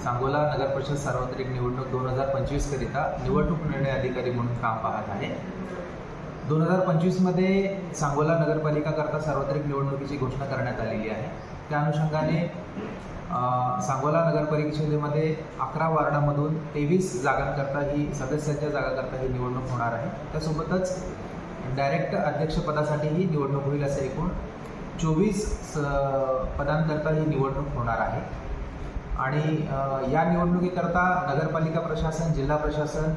सांगोला नगर परिषद सार्वत्रिक निवडणूक 2025 करिता निवडणूक निर्णय अधिकारी म्हणून काम पाहत आहे। 2025 मध्ये सांगोला नगरपालिका करता सार्वत्रिक निवडणुकीची घोषणा करण्यात आलेली आहे। त्या अनुषंगाने सांगोला नगर परिषदेमध्ये 11 वार्डामधून 23 जागांकरता ही सदस्याच्या जागाकरता ही निवडणूक होणार आहे। त्यासोबतच डायरेक्ट अध्यक्षपदासाठी ही निवडणूक होईल। असे एकूण 24 पदांकरता ही निवडणूक होणार आहे। आणि या निवडणुकीकरता नगरपालिका प्रशासन, जिल्हा प्रशासन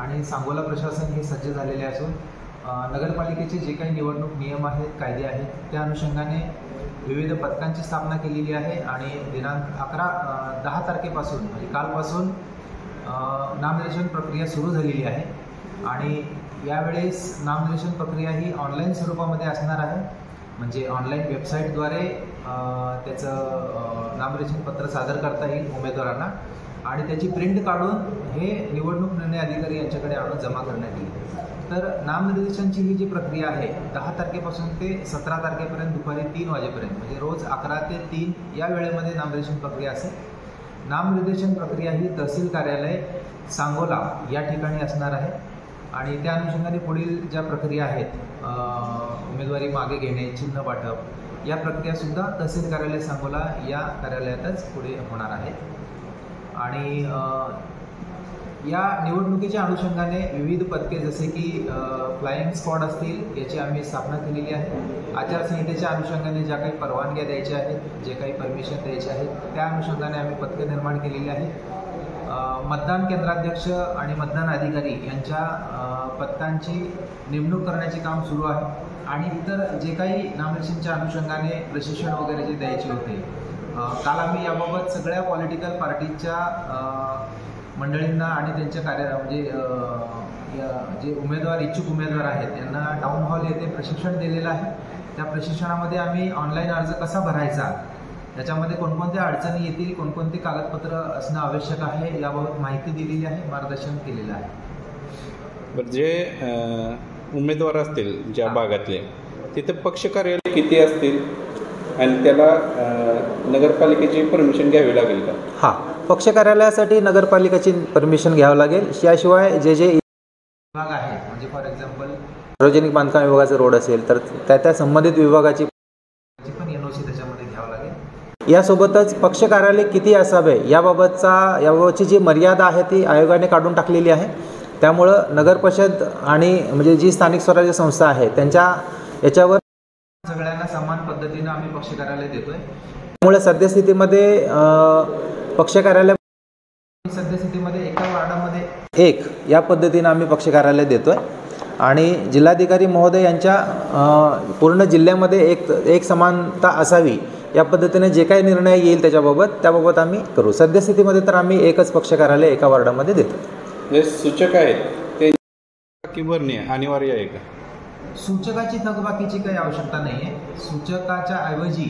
आणि सांगोला प्रशासन हे सज्ज झालेले असून नगरपालिकेचे जे काही निवडणूक नियम आहेत, कायदे आहेत, त्या अनुषंगाने विविध पथकांची स्थापना केलेली आहे। आणि दिनांक 10 तारखेपासून म्हणजे कालपासून नामनिर्देशन प्रक्रिया सुरू झालेली आहे। आणि यावेळेस नामनिर्देशन प्रक्रिया ही ऑनलाईन स्वरूपामध्ये असणार आहे। म्हणजे ऑनलाईन वेबसाईटद्वारे त्याचं नामनिर्देशन पत्र सादर करता येईल उमेदवारांना आणि त्याची प्रिंट काढून हे निवडणूक निर्णय अधिकारी यांच्याकडे आणून जमा करण्यात येईल। तर नामनिर्देशनची ही जी प्रक्रिया आहे 10 तारखेपासून ते 17 तारखेपर्यंत दुपारी 3 वाजेपर्यंत म्हणजे रोज 11 ते 3 या वेळेमध्ये नामनिर्देशन प्रक्रिया असेल। नामनिर्देशन प्रक्रिया ही तहसील कार्यालय सांगोला या ठिकाणी असणार आहे। आणि त्या अनुषंगाने पुढील ज्या प्रक्रिया आहेत, उमेदवारी मागे घेणे, चिन्ह वाटप, या प्रक्रियासुद्धा तहसील कार्यालय सांगोला या कार्यालयातच पुढे होणार आहे। आणि या निवडणुकीच्या अनुषंगाने विविध पथके जसे की फ्लाइंग स्क्वॉड असतील याची आम्ही स्थापना केलेली आहे। आचारसंहितेच्या अनुषंगाने ज्या काही परवानग्या द्यायच्या आहेत, जे काही परमिशन द्यायचे आहेत, त्या अनुषंगाने आम्ही पथके निर्माण केलेली आहेत। मतदान केंद्राध्यक्ष आणि मतदान अधिकारी यांच्या पथकांची नेमणूक करण्याचे काम सुरू आहे। आणि इतर जे काही नामनिर्देशनच्या अनुषंगाने प्रशिक्षण वगैरे जे द्यायचे होते, काल आम्ही याबाबत सगळ्या पॉलिटिकल पार्टीच्या मंडळींना आणि त्यांच्या म्हणजे जे इच्छुक उमेदवार आहेत त्यांना टाउन हॉल येथे प्रशिक्षण दिलेलं आहे। त्या प्रशिक्षणामध्ये आम्ही ऑनलाईन अर्ज कसा भरायचा, त्याच्यामध्ये कोणकोणत्या अडचणी येतील, कोणकोणते कागदपत्र असणं आवश्यक आहे याबाबत माहिती दिलेली आहे, मार्गदर्शन केलेलं आहे। बरं, जे उमेदवार असतील ज्या भागातले, तिथे पक्ष कार्यालय किती असतील आणि त्याला नगरपालिकेची परमिशन घ्यावी लागेल का? हां, पक्ष कार्यालयासाठी नगरपालिकेची परमिशन घ्यावं लागेल। याशिवाय जे विभाग आहेत, म्हणजे फॉर एक्झाम्पल सार्वजनिक बांधकाम विभागाचा रोड असेल तर त्या संबंधित विभागाची पण NOC त्याच्यामध्ये घ्यावं लागेल। यासोबतच पक्ष कार्यालय किती असावे याबाबतची जी मर्यादा आहे ती आयोगाने काढून टाकलेली आहे। त्यामुळं नगर परिषद आणि म्हणजे जी स्थानिक स्वराज्य संस्था आहे त्यांच्या याच्यावर सगळ्यांना समान पद्धतीने आम्ही पक्ष कार्यालय देतोय। त्यामुळे सद्यस्थितीमध्ये पक्ष कार्यालय एका वार्डामध्ये 1 या पद्धतीने आम्ही पक्ष कार्यालय देतोय। आणि जिल्हाधिकारी महोदय यांच्या पूर्ण जिल्ह्यामध्ये एक समानता असावी या पद्धतीने जे काही निर्णय येईल त्याबाबत आम्ही करू। सद्यस्थितीमध्ये तर आम्ही एकच पक्ष कार्यालय एका वार्डामध्ये देतो। जे सूचक आहेत ते भरणे अनिवार्य आहे का? सूचकाची थकबाकीची काही आवश्यकता नाही आहे। सूचकाच्या ऐवजी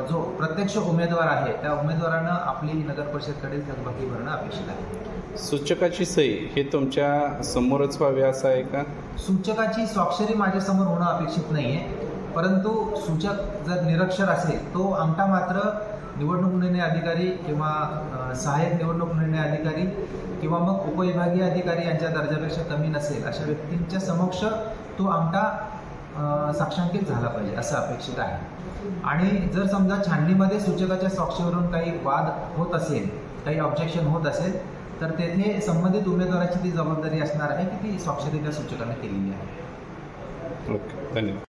जो प्रत्यक्ष उमेदवार आहे त्या उमेदवारानं आपली नगर परिषदकडे थकबाकी भरणं अपेक्षित आहे। सूचकाची सही हे तुमच्या समोरच व्हावी असं आहे का? सूचकाची स्वाक्षरी माझ्यासमोर होणं अपेक्षित नाही आहे, परंतु सूचक जर निरक्षर असेल तो आमटा मात्र निवडणूक निर्णय अधिकारी किंवा सहाय्यक निवडणूक निर्णय अधिकारी किंवा मग उपविभागीय अधिकारी यांच्या दर्जापेक्षा कमी नसेल अशा व्यक्तींच्या समक्ष तो आमटा साक्षांकित झाला पाहिजे असं अपेक्षित आहे। आणि जर समजा छाननीमध्ये सूचकाच्या स्वाक्षरीवरून काही वाद होत असेल, काही ऑब्जेक्शन होत असेल तर तेथे संबंधित उमेदवाराची ती जबाबदारी असणार आहे की ती स्वाक्षरी त्या सूचकाने केलेली आहे। ओके, धन्यवाद।